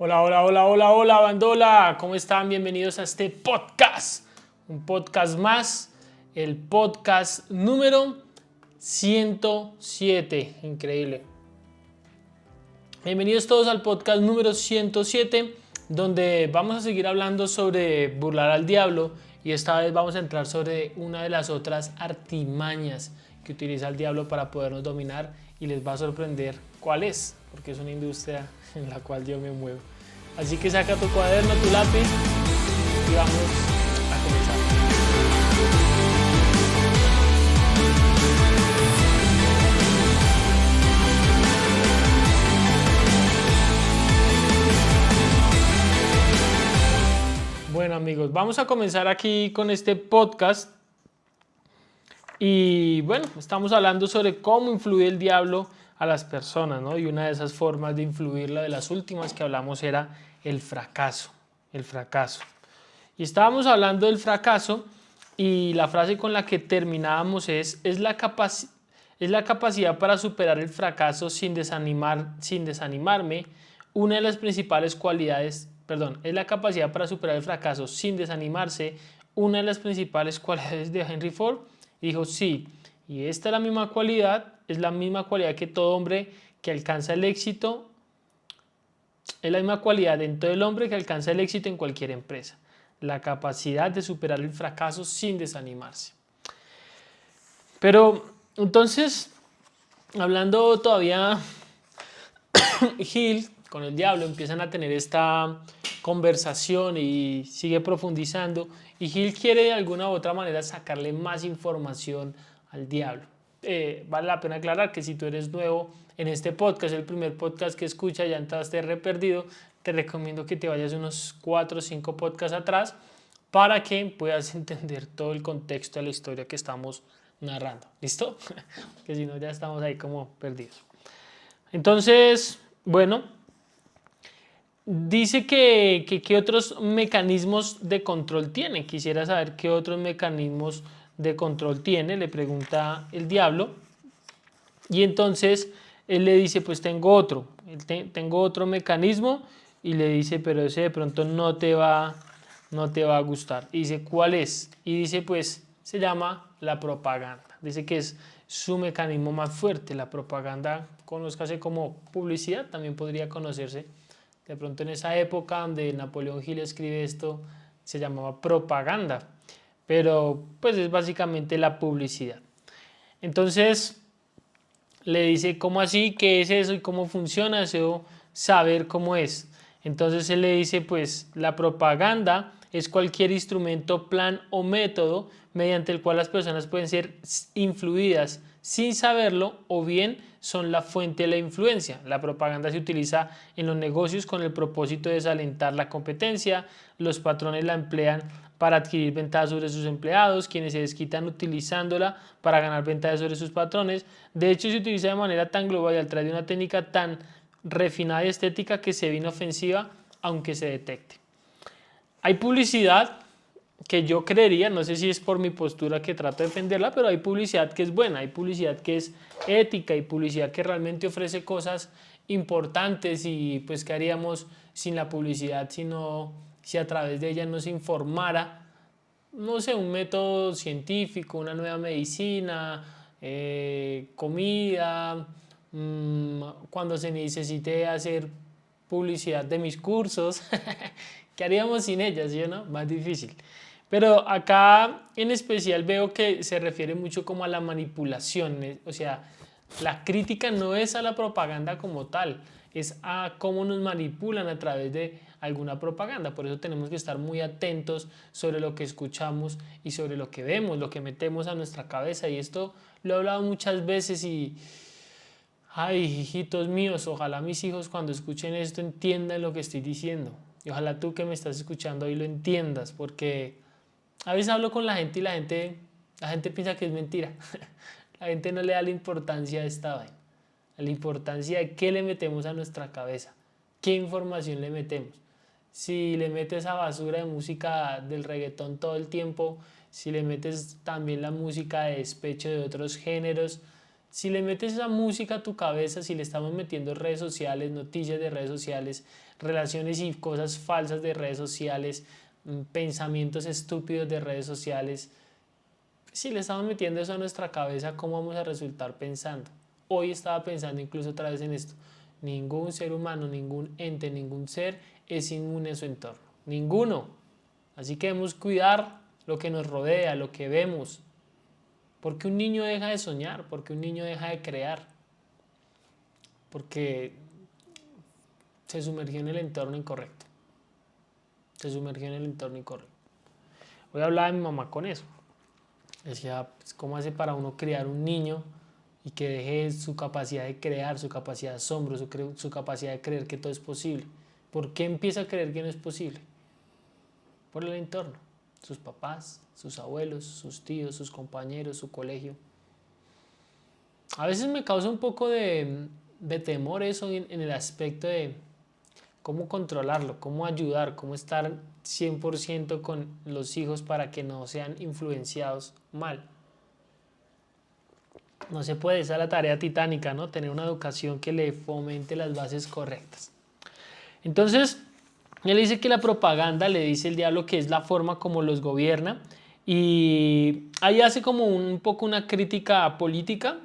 Hola, hola, hola, hola, hola, bandola. ¿Cómo están? Bienvenidos a este podcast. Un podcast más, el podcast número 107. Increíble. Bienvenidos todos al podcast número 107, donde vamos a seguir hablando sobre burlar al diablo y esta vez vamos a entrar sobre una de las otras artimañas que utiliza el diablo para podernos dominar y les va a sorprender cuál es, porque es una industria en la cual yo me muevo. Así que saca tu cuaderno, tu lápiz y vamos a comenzar. Bueno amigos, vamos a comenzar aquí con este podcast y bueno, estamos hablando sobre cómo influye el diablo a las personas, ¿no? Y una de esas formas de influirla, de las últimas que hablamos, era el fracaso, el fracaso. Y estábamos hablando del fracaso y la frase con la que terminábamos es la capacidad para superar el fracaso sin desanimarme. Una de las principales cualidades, perdón, es la capacidad para superar el fracaso sin desanimarse, una de las principales cualidades de Henry Ford. Y dijo, sí, y esta es la misma cualidad, es la misma cualidad que todo hombre que alcanza el éxito, es la misma cualidad en todo el hombre que alcanza el éxito en cualquier empresa. La capacidad de superar el fracaso sin desanimarse. Pero entonces, hablando todavía, Hill con el diablo empiezan a tener esta conversación y sigue profundizando y Hill quiere de alguna u otra manera sacarle más información al diablo. Vale la pena aclarar que si tú eres nuevo en este podcast, el primer podcast que escuchas, ya entraste re perdido, te recomiendo que te vayas unos 4 o 5 podcasts atrás para que puedas entender todo el contexto de la historia que estamos narrando. ¿Listo? Que si no ya estamos ahí como perdidos. Entonces, bueno, dice que otros mecanismos de control tiene. Quisiera saber qué otros mecanismos de control tiene, le pregunta el diablo. Y entonces él le dice, pues tengo otro, tengo otro mecanismo y le dice, pero ese de pronto no te va a gustar. Y dice, ¿cuál es? Y dice, pues se llama la propaganda. Dice que es su mecanismo más fuerte. La propaganda, conózcase como publicidad, también podría conocerse. De pronto en esa época donde Napoleón Hill escribe esto, se llamaba propaganda. Pero pues es básicamente la publicidad. Entonces le dice, ¿cómo así? ¿Qué es eso y cómo funciona? Deseo saber cómo es. Entonces él le dice, pues la propaganda es cualquier instrumento, plan o método mediante el cual las personas pueden ser influidas sin saberlo o bien son la fuente de la influencia. La propaganda se utiliza en los negocios con el propósito de desalentar la competencia. Los patrones la emplean para adquirir ventajas sobre sus empleados, quienes se desquitan utilizándola para ganar ventajas sobre sus patrones. De hecho, se utiliza de manera tan global y al través de una técnica tan refinada y estética que se ve inofensiva, aunque se detecte. Hay publicidad que yo creería, no sé si es por mi postura que trato de defenderla, pero hay publicidad que es buena, hay publicidad que es ética y publicidad que realmente ofrece cosas importantes y pues qué haríamos sin la publicidad si a través de ella nos informara, no sé, un método científico, una nueva medicina, comida, cuando se necesite hacer publicidad de mis cursos. ¿Qué haríamos sin ellas? ¿Sí o no? Más difícil. Pero acá en especial veo que se refiere mucho como a la manipulación, o sea, la crítica no es a la propaganda como tal, es a cómo nos manipulan a través de alguna propaganda. Por eso tenemos que estar muy atentos sobre lo que escuchamos y sobre lo que vemos, lo que metemos a nuestra cabeza. Y esto lo he hablado muchas veces y, ay, hijitos míos, ojalá mis hijos cuando escuchen esto entiendan lo que estoy diciendo. Y ojalá tú que me estás escuchando hoy lo entiendas, porque a veces hablo con la gente y la gente piensa que es mentira. La gente no le da la importancia a esta vaina, a la importancia de qué le metemos a nuestra cabeza, qué información le metemos. Si le metes esa basura de música del reggaetón todo el tiempo, si le metes también la música de despecho de otros géneros, si le metes esa música a tu cabeza, si le estamos metiendo redes sociales, noticias de redes sociales, relaciones y cosas falsas de redes sociales, pensamientos estúpidos de redes sociales. Si le estamos metiendo eso a nuestra cabeza, ¿cómo vamos a resultar pensando? Hoy estaba pensando incluso otra vez en esto. Ningún ser humano, ningún ente, ningún ser es inmune a su entorno. Ninguno. Así que debemos cuidar lo que nos rodea, lo que vemos. Porque un niño deja de soñar, porque un niño deja de crear. Porque se sumergió en el entorno incorrecto. Se sumergió en el entorno incorrecto. Hoy hablaba de mi mamá con eso. Decía, pues, ¿cómo hace para uno criar un niño y que deje su capacidad de crear, su capacidad de asombro, su capacidad de creer que todo es posible? ¿Por qué empieza a creer que no es posible? Por el entorno. Sus papás, sus abuelos, sus tíos, sus compañeros, su colegio. A veces me causa un poco de temor eso en el aspecto de cómo controlarlo, cómo ayudar, cómo estar 100% con los hijos para que no sean influenciados mal. No se puede, esa es la tarea titánica, ¿no? Tener una educación que le fomente las bases correctas. Entonces, él dice que la propaganda, le dice el diablo, que es la forma como los gobierna, y ahí hace como un poco una crítica política,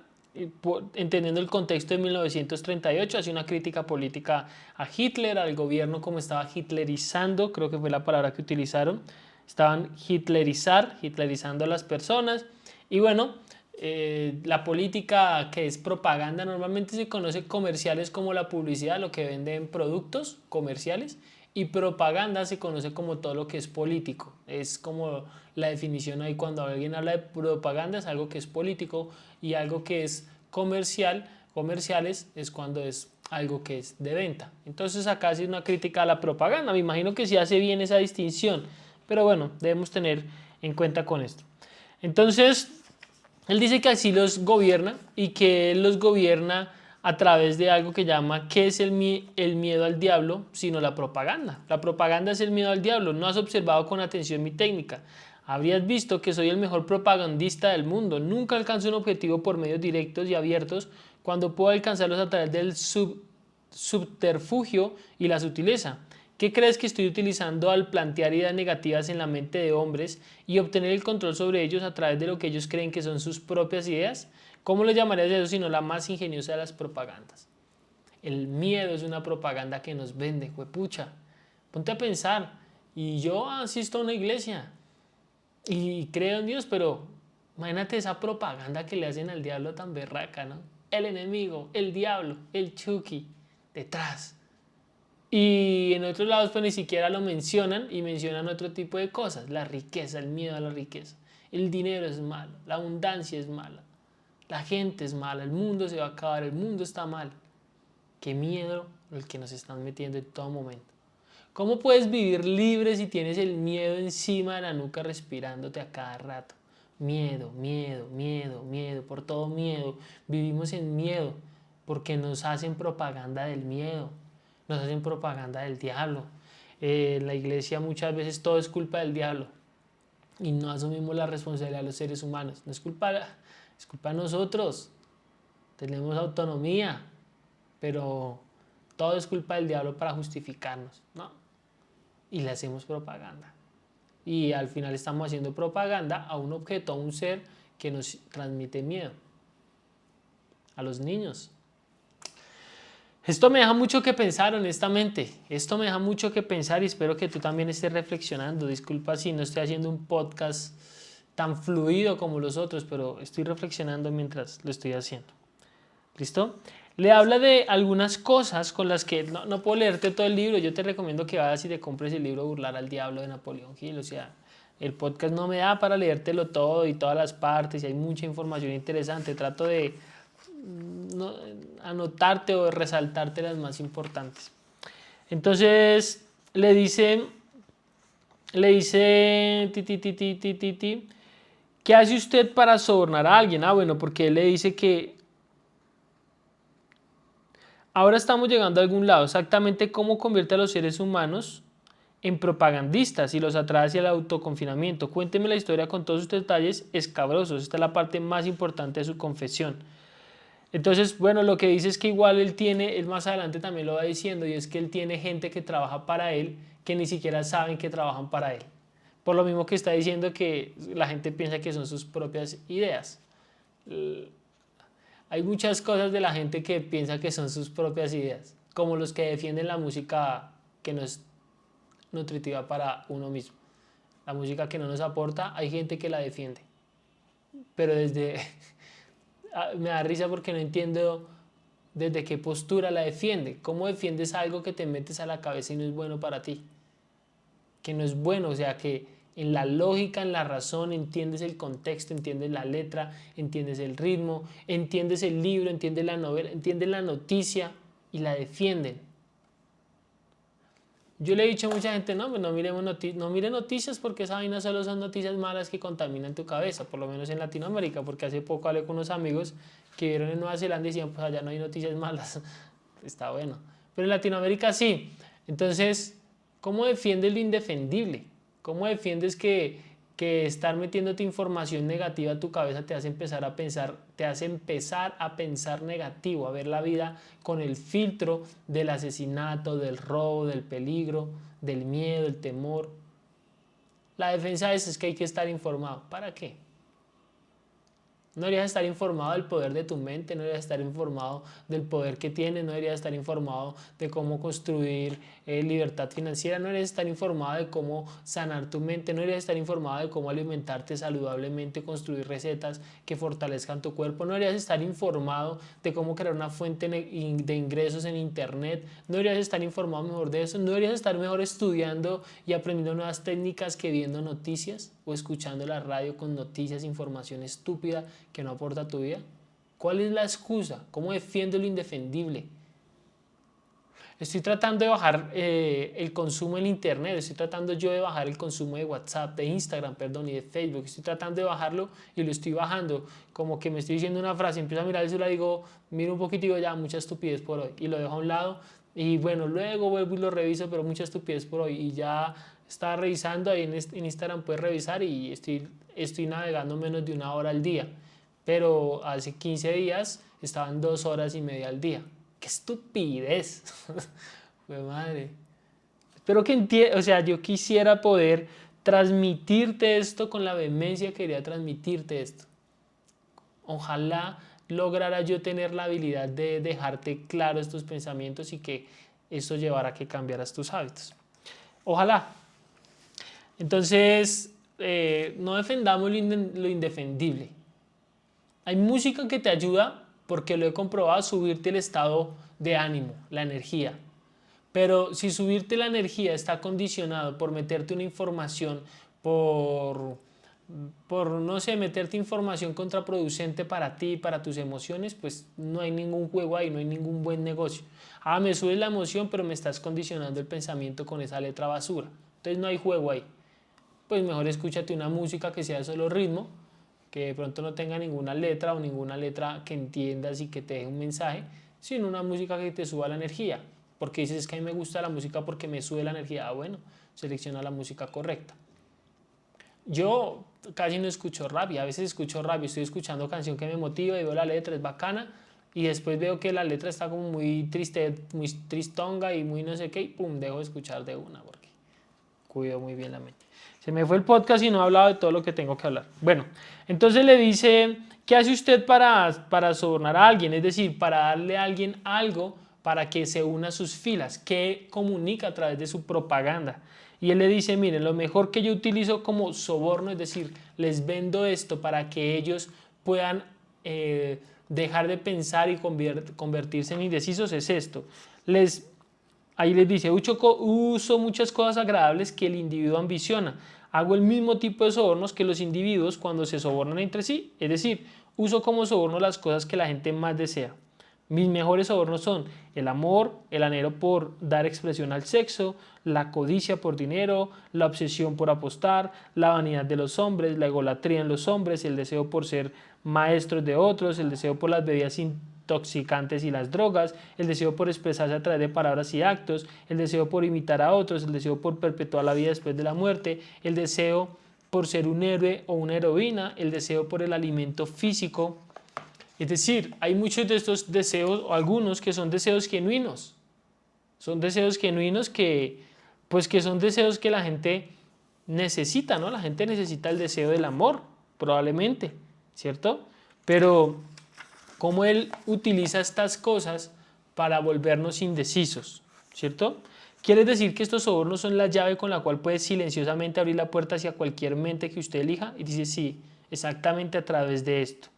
entendiendo el contexto de 1938, hace una crítica política a Hitler, al gobierno, como estaba hitlerizando, creo que fue la palabra que utilizaron, estaban hitlerizando a las personas, y bueno, la política que es propaganda normalmente se conoce comerciales como la publicidad, lo que venden productos comerciales, y propaganda se conoce como todo lo que es político. Es como la definición ahí cuando alguien habla de propaganda, es algo que es político, y algo que es comerciales es cuando es algo que es de venta. Entonces acá hace una crítica a la propaganda. Me imagino que sí hace bien esa distinción, pero bueno, debemos tener en cuenta con esto. Entonces, él dice que así los gobierna y que él los gobierna a través de algo que llama, ¿qué es el miedo al diablo? Sino la propaganda. La propaganda es el miedo al diablo. No has observado con atención mi técnica. Habrías visto que soy el mejor propagandista del mundo. Nunca alcanzo un objetivo por medios directos y abiertos cuando puedo alcanzarlos a través del subterfugio y la sutileza. ¿Qué crees que estoy utilizando al plantear ideas negativas en la mente de hombres y obtener el control sobre ellos a través de lo que ellos creen que son sus propias ideas? ¿Cómo le llamarías a eso sino la más ingeniosa de las propagandas? El miedo es una propaganda que nos vende, juepucha. Ponte a pensar, y yo asisto a una iglesia y creo en Dios, pero imagínate esa propaganda que le hacen al diablo tan berraca, ¿no? El enemigo, el diablo, el Chucky, detrás. Y en otros lados pues ni siquiera lo mencionan y mencionan otro tipo de cosas. La riqueza, el miedo a la riqueza. El dinero es malo, la abundancia es mala, la gente es mala, el mundo se va a acabar, el mundo está mal. Qué miedo el que nos están metiendo en todo momento. ¿Cómo puedes vivir libre si tienes el miedo encima de la nuca respirándote a cada rato? Miedo, miedo, miedo, miedo, por todo miedo. Vivimos en miedo porque nos hacen propaganda del miedo. Nos hacen propaganda del diablo. En la iglesia muchas veces todo es culpa del diablo y no asumimos la responsabilidad de los seres humanos. No es culpa de nosotros. Tenemos autonomía, pero todo es culpa del diablo para justificarnos, ¿no? Y le hacemos propaganda. Y al final estamos haciendo propaganda a un objeto, a un ser que nos transmite miedo. A los niños. Esto me deja mucho que pensar, honestamente. Esto me deja mucho que pensar y espero que tú también estés reflexionando. Disculpa si no estoy haciendo un podcast tan fluido como los otros, pero estoy reflexionando mientras lo estoy haciendo. ¿Listo? Le habla de algunas cosas con las que no puedo leerte todo el libro. Yo te recomiendo que vayas y te compres el libro Burlar al Diablo de Napoleón Hill. O sea, el podcast no me da para leértelo todo y todas las partes y hay mucha información interesante. Trato de anotarte o resaltarte las más importantes. Entonces le dice ¿qué hace usted para sobornar a alguien? Bueno, porque él le dice que ahora estamos llegando a algún lado. Exactamente cómo convierte a los seres humanos en propagandistas y los atrae hacia el autoconfinamiento. Cuénteme la historia con todos sus detalles escabrosos. Esta es la parte más importante de su confesión. Entonces, bueno, lo que dice es que igual él más adelante también lo va diciendo, y es que él tiene gente que trabaja para él que ni siquiera saben que trabajan para él. Por lo mismo que está diciendo que la gente piensa que son sus propias ideas. Hay muchas cosas de la gente que piensa que son sus propias ideas, como los que defienden la música que no es nutritiva para uno mismo. La música que no nos aporta, hay gente que la defiende. Pero me da risa porque no entiendo desde qué postura la defiende. ¿Cómo defiendes algo que te metes a la cabeza y no es bueno para ti? Que no es bueno, o sea, que en la lógica, en la razón, entiendes el contexto, entiendes la letra, entiendes el ritmo, entiendes el libro, entiendes la novela, entiendes la noticia y la defienden. Yo le he dicho a mucha gente, no, pues no mire noticias porque esa vaina solo son noticias malas que contaminan tu cabeza, por lo menos en Latinoamérica, porque hace poco hablé con unos amigos que vieron en Nueva Zelanda y decían, pues allá no hay noticias malas, está bueno, pero en Latinoamérica sí. Entonces, ¿cómo defiendes lo indefendible? ¿Cómo defiendes que estar metiéndote información negativa a tu cabeza te hace empezar a pensar negativo, a ver la vida con el filtro del asesinato, del robo, del peligro, del miedo, el temor? La defensa es que hay que estar informado. ¿Para qué? No deberías estar informado del poder de tu mente, no deberías estar informado del poder que tienes, no deberías estar informado de cómo construir libertad financiera, no deberías estar informado de cómo sanar tu mente, no deberías estar informado de cómo alimentarte saludablemente, construir recetas que fortalezcan tu cuerpo, no deberías estar informado de cómo crear una fuente de ingresos en internet, no deberías estar informado mejor de eso, no deberías estar mejor estudiando y aprendiendo nuevas técnicas que viendo noticias o escuchando la radio con noticias, información estúpida que no aporta a tu vida. ¿Cuál es la excusa? ¿Cómo defiendo lo indefendible? Estoy tratando de bajar el consumo en internet, estoy tratando yo de bajar el consumo de WhatsApp, de Instagram, perdón, y de Facebook. Estoy tratando de bajarlo y lo estoy bajando. Como que me estoy diciendo una frase, empiezo a mirar el celular y digo, miro un poquito y digo, ya, mucha estupidez por hoy. Y lo dejo a un lado y bueno, luego vuelvo y lo reviso, pero mucha estupidez por hoy. Y ya estaba revisando, ahí en Instagram puedes revisar y estoy navegando menos de 1 hora al día. Pero hace 15 días estaban 2 horas y media al día. ¡Qué estupidez! ¡Jue madre! Espero que entiendas, o sea, yo quisiera poder transmitirte esto con la vehemencia que quería transmitirte esto. Ojalá lograra yo tener la habilidad de dejarte claro estos pensamientos y que eso llevara a que cambiaras tus hábitos. Ojalá. Entonces, no defendamos lo indefendible. Hay música que te ayuda, porque lo he comprobado, a subirte el estado de ánimo, la energía. Pero si subirte la energía está condicionado por meterte una información, no sé, meterte información contraproducente para ti, para tus emociones, pues no hay ningún juego ahí, no hay ningún buen negocio. Me subes la emoción, pero me estás condicionando el pensamiento con esa letra basura. Entonces no hay juego ahí. Pues mejor escúchate una música que sea solo ritmo, que de pronto no tenga ninguna letra o ninguna letra que entiendas y que te deje un mensaje, sino una música que te suba la energía. Porque dices que a mí me gusta la música porque me sube la energía. Bueno, selecciona la música correcta. Yo casi no escucho rap y a veces escucho rap y estoy escuchando canción que me motiva y veo la letra, es bacana, y después veo que la letra está como muy triste, muy tristonga y muy no sé qué, y pum, dejo de escuchar de una porque cuido muy bien la mente. Se me fue el podcast y no he hablado de todo lo que tengo que hablar. Bueno, entonces le dice, ¿qué hace usted para sobornar a alguien? Es decir, para darle a alguien algo para que se una a sus filas. ¿Qué comunica a través de su propaganda? Y él le dice, miren, lo mejor que yo utilizo como soborno, es decir, les vendo esto para que ellos puedan dejar de pensar y convertirse en indecisos, es esto. Ahí les dice, uso muchas cosas agradables que el individuo ambiciona. Hago el mismo tipo de sobornos que los individuos cuando se sobornan entre sí. Es decir, uso como soborno las cosas que la gente más desea. Mis mejores sobornos son el amor, el anhelo por dar expresión al sexo, la codicia por dinero, la obsesión por apostar, la vanidad de los hombres, la egolatría en los hombres, el deseo por ser maestros de otros, el deseo por las bebidas intoxicantes y las drogas, el deseo por expresarse a través de palabras y actos, el deseo por imitar a otros, el deseo por perpetuar la vida después de la muerte, el deseo por ser un héroe o una heroína, el deseo por el alimento físico, Es decir, hay muchos de estos deseos, o algunos que son deseos genuinos. Son deseos genuinos que son deseos que la gente necesita, ¿no? La gente necesita el deseo del amor, probablemente, ¿cierto? Pero cómo él utiliza estas cosas para volvernos indecisos, ¿cierto? Quiere decir que estos sobornos son la llave con la cual puede silenciosamente abrir la puerta hacia cualquier mente que usted elija. Y dice, sí, exactamente a través de esto.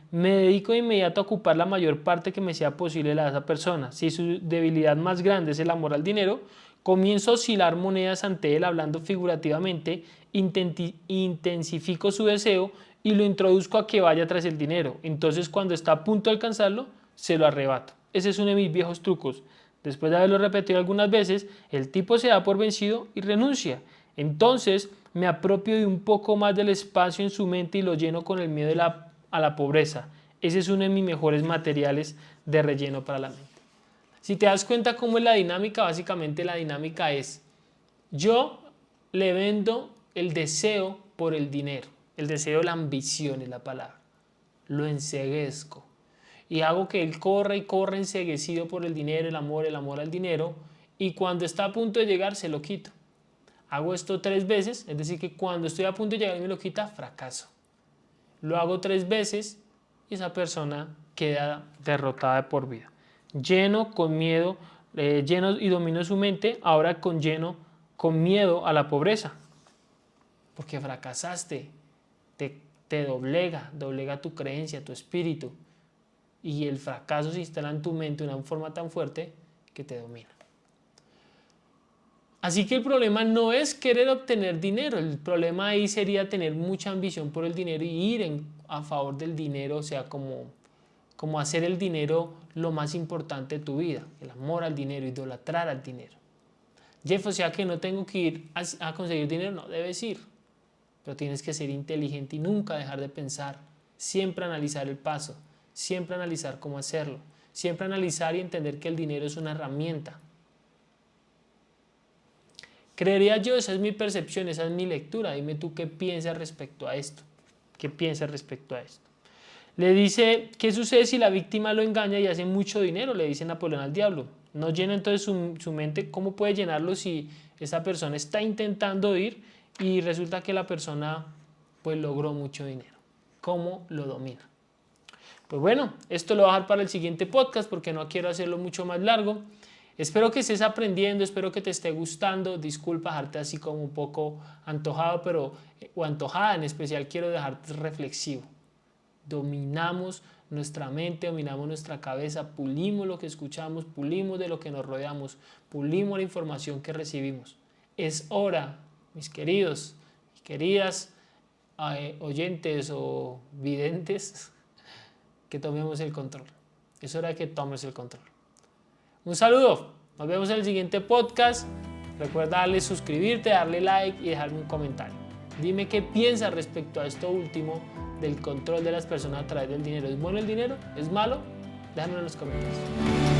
Me dedico de inmediato a ocupar la mayor parte que me sea posible de esa persona. Si su debilidad más grande es el amor al dinero, comienzo a oscilar monedas ante él hablando figurativamente, intensifico su deseo y lo introduzco a que vaya tras el dinero. Entonces cuando está a punto de alcanzarlo, se lo arrebato. Ese es uno de mis viejos trucos. Después de haberlo repetido algunas veces, el tipo se da por vencido y renuncia. Entonces me apropio de un poco más del espacio en su mente y lo lleno con el miedo a la pobreza. Ese es uno de mis mejores materiales de relleno para la mente. Si te das cuenta cómo es la dinámica, básicamente la dinámica es, yo le vendo el deseo por el dinero. El deseo, la ambición es la palabra. Lo enceguezco. Y hago que él corra y corra enceguecido por el dinero, el amor al dinero. Y cuando está a punto de llegar, se lo quito. Hago esto 3 veces, es decir, que cuando estoy a punto de llegar y me lo quita, fracaso. Lo hago 3 veces y esa persona queda derrotada de por vida. Lleno con miedo, lleno y domino su mente, ahora con miedo a la pobreza. Porque fracasaste, te doblega tu creencia, tu espíritu. Y el fracaso se instala en tu mente de una forma tan fuerte que te domina. Así que el problema no es querer obtener dinero, el problema ahí sería tener mucha ambición por el dinero y ir a favor del dinero, o sea, como hacer el dinero lo más importante de tu vida, el amor al dinero, idolatrar al dinero. Jeff, o sea que no tengo que ir a conseguir dinero, no, debes ir, pero tienes que ser inteligente y nunca dejar de pensar, siempre analizar el paso, siempre analizar cómo hacerlo, siempre analizar y entender que el dinero es una herramienta. Creería yo, esa es mi percepción, esa es mi lectura. Dime tú qué piensas respecto a esto. ¿Qué piensas respecto a esto? Le dice, ¿qué sucede si la víctima lo engaña y hace mucho dinero? Le dice Napoleón al diablo. No llena entonces su mente. ¿Cómo puede llenarlo si esa persona está intentando ir y resulta que la persona pues logró mucho dinero? ¿Cómo lo domina? Pues bueno, esto lo voy a dejar para el siguiente podcast porque no quiero hacerlo mucho más largo. Espero que estés aprendiendo, espero que te esté gustando. Disculpa dejarte así como un poco antojado, o antojada, en especial quiero dejarte reflexivo. Dominamos nuestra mente, dominamos nuestra cabeza, pulimos lo que escuchamos, pulimos de lo que nos rodeamos, pulimos la información que recibimos. Es hora, mis queridos y queridas oyentes o videntes, que tomemos el control. Es hora de que tomes el control. Un saludo, nos vemos en el siguiente podcast. Recuerda darle suscribirte, darle like y dejarme un comentario. Dime qué piensas respecto a esto último del control de las personas a través del dinero. ¿Es bueno el dinero? ¿Es malo? Déjamelo en los comentarios.